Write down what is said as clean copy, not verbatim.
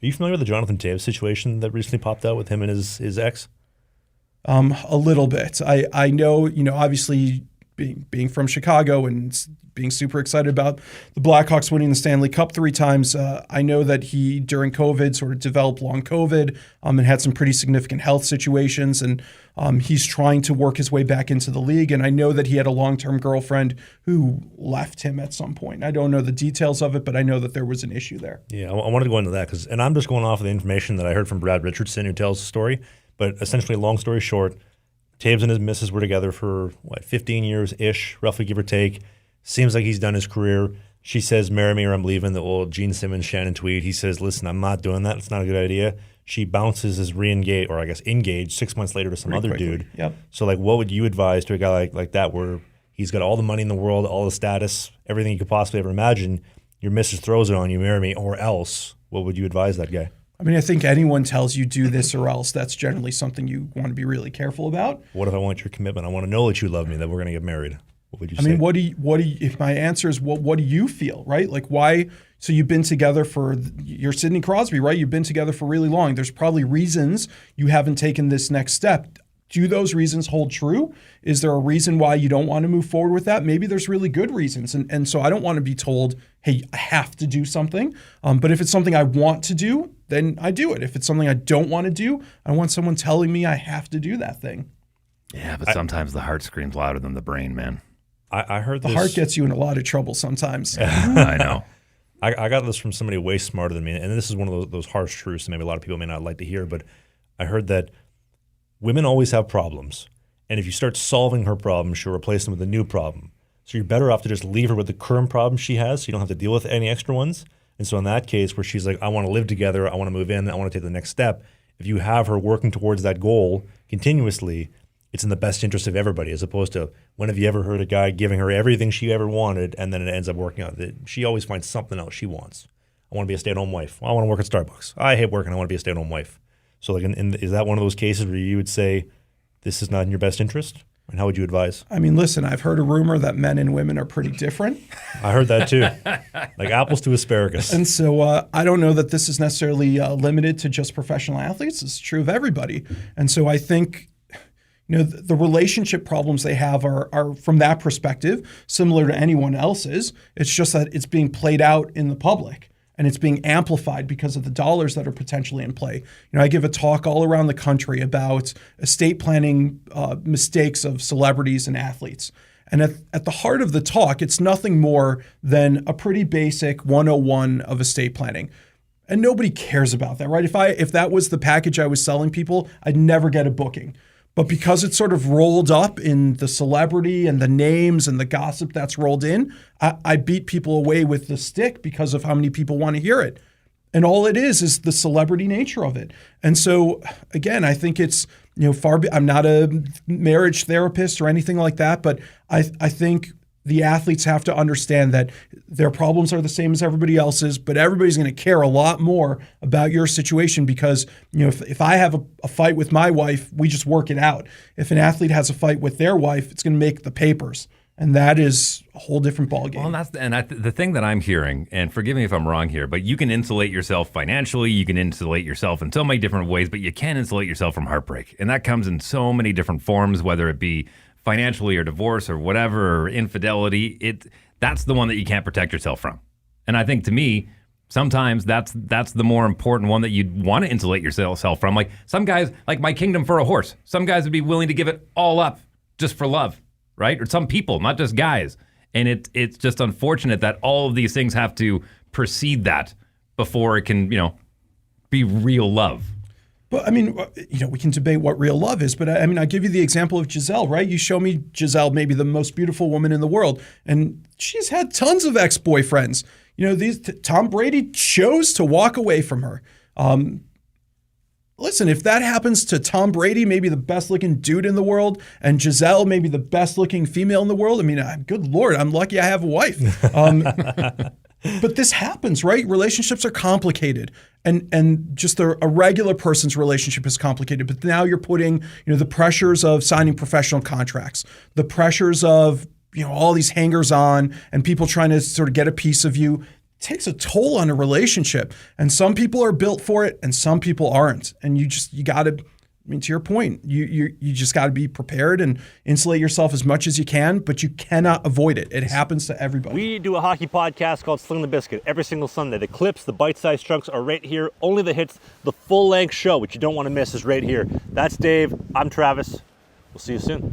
Are you familiar with the Jonathan Toew situation that recently popped out with him and his ex? A little bit. I know, obviously being from Chicago and being super excited about the Blackhawks winning the Stanley Cup 3 times. I know that he, during COVID, sort of developed long COVID and had some pretty significant health situations. And he's trying to work his way back into the league. And I know that he had a long-term girlfriend who left him at some point. I don't know the details of it, but I know that there was an issue there. Yeah, I wanted to go into that and I'm just going off of the information that I heard from Brad Richardson, who tells the story. But essentially, long story short, Toews and his missus were together for, 15 years-ish, roughly give or take. Seems like he's done his career. She says, marry me or I'm leaving, the old Gene Simmons, Shannon tweet. He says, listen, I'm not doing that. It's not a good idea. She bounces as re-engaged, or I guess engaged, 6 months later to some other dude. Yep. So, what would you advise to a guy like that where he's got all the money in the world, all the status, everything you could possibly ever imagine, your missus throws it on you, marry me, or else, what would you advise that guy? I mean, I think anyone tells you do this or else, that's generally something you want to be really careful about. What if I want your commitment? I want to know that you love me, that we're going to get married. What would you say? I mean, what do you, if my answer is, what do you feel, right? Like why, so you've been together you're Sidney Crosby, right? You've been together for really long. There's probably reasons you haven't taken this next step. Do those reasons hold true? Is there a reason why you don't want to move forward with that? Maybe there's really good reasons. And so I don't want to be told, hey, I have to do something. But if it's something I want to do, then I do it. If it's something I don't want to do, I want someone telling me I have to do that thing. Yeah, but sometimes the heart screams louder than the brain, man. I heard the heart gets you in a lot of trouble sometimes. I know. I got this from somebody way smarter than me. And this is one of those harsh truths that maybe a lot of people may not like to hear. But I heard that women always have problems. And if you start solving her problems, she'll replace them with a new problem. So you're better off to just leave her with the current problem she has so you don't have to deal with any extra ones. And so in that case where she's like, I want to live together, I want to move in, I want to take the next step, if you have her working towards that goal continuously, it's in the best interest of everybody, as opposed to when have you ever heard a guy giving her everything she ever wanted and then it ends up working out? She always finds something else she wants. I want to be a stay-at-home wife. I want to work at Starbucks. I hate working. I want to be a stay-at-home wife. So is that one of those cases where you would say this is not in your best interest? And how would you advise? I mean, listen, I've heard a rumor that men and women are pretty different. I heard that too. Like apples to asparagus. And so I don't know that this is necessarily limited to just professional athletes. It's true of everybody. And so I think the relationship problems they have are from that perspective similar to anyone else's. It's just that it's being played out in the public. And it's being amplified because of the dollars that are potentially in play. I give a talk all around the country about estate planning mistakes of celebrities and athletes. And at the heart of the talk, it's nothing more than a pretty basic 101 of estate planning. And nobody cares about that, right? If that was the package I was selling people, I'd never get a booking. But because it's sort of rolled up in the celebrity and the names and the gossip that's rolled in, I beat people away with the stick because of how many people want to hear it. And all it is the celebrity nature of it. And so, again, I think it's, I'm not a marriage therapist or anything like that, but I think the athletes have to understand that their problems are the same as everybody else's, but everybody's going to care a lot more about your situation because, if I have a fight with my wife, we just work it out. If an athlete has a fight with their wife, it's going to make the papers. And that is a whole different ballgame. Well, the thing that I'm hearing, and forgive me if I'm wrong here, but you can insulate yourself financially, you can insulate yourself in so many different ways, but you can't insulate yourself from heartbreak. And that comes in so many different forms, whether it be financially or divorce or whatever, or infidelity. That's the one that you can't protect yourself from. And I think to me, sometimes that's the more important one that you'd want to insulate yourself from. Like some guys, like my kingdom for a horse, some guys would be willing to give it all up just for love, right? Or some people, not just guys. And it's just unfortunate that all of these things have to precede that before it can, be real love. But I mean, we can debate what real love is, but I mean, I give you the example of Jazelle, right? You show me Jazelle, maybe the most beautiful woman in the world, and she's had tons of ex-boyfriends. Tom Brady chose to walk away from her. Listen, if that happens to Tom Brady, maybe the best-looking dude in the world, and Jazelle, maybe the best-looking female in the world, I mean, good Lord, I'm lucky I have a wife. But this happens, right? Relationships are complicated, and just a regular person's relationship is complicated. But now you're putting, the pressures of signing professional contracts, the pressures of, all these hangers-on, and people trying to sort of get a piece of you. takes a toll on a relationship. And some people are built for it and some people aren't. And you got to, to your point, you just got to be prepared and insulate yourself as much as you can, but you cannot avoid it. It happens to everybody. We do a hockey podcast called Sling the Biscuit every single Sunday. The clips, the bite-sized chunks are right here. Only the hits, the full-length show, which you don't want to miss, is right here. That's Dave. I'm Travis. We'll see you soon.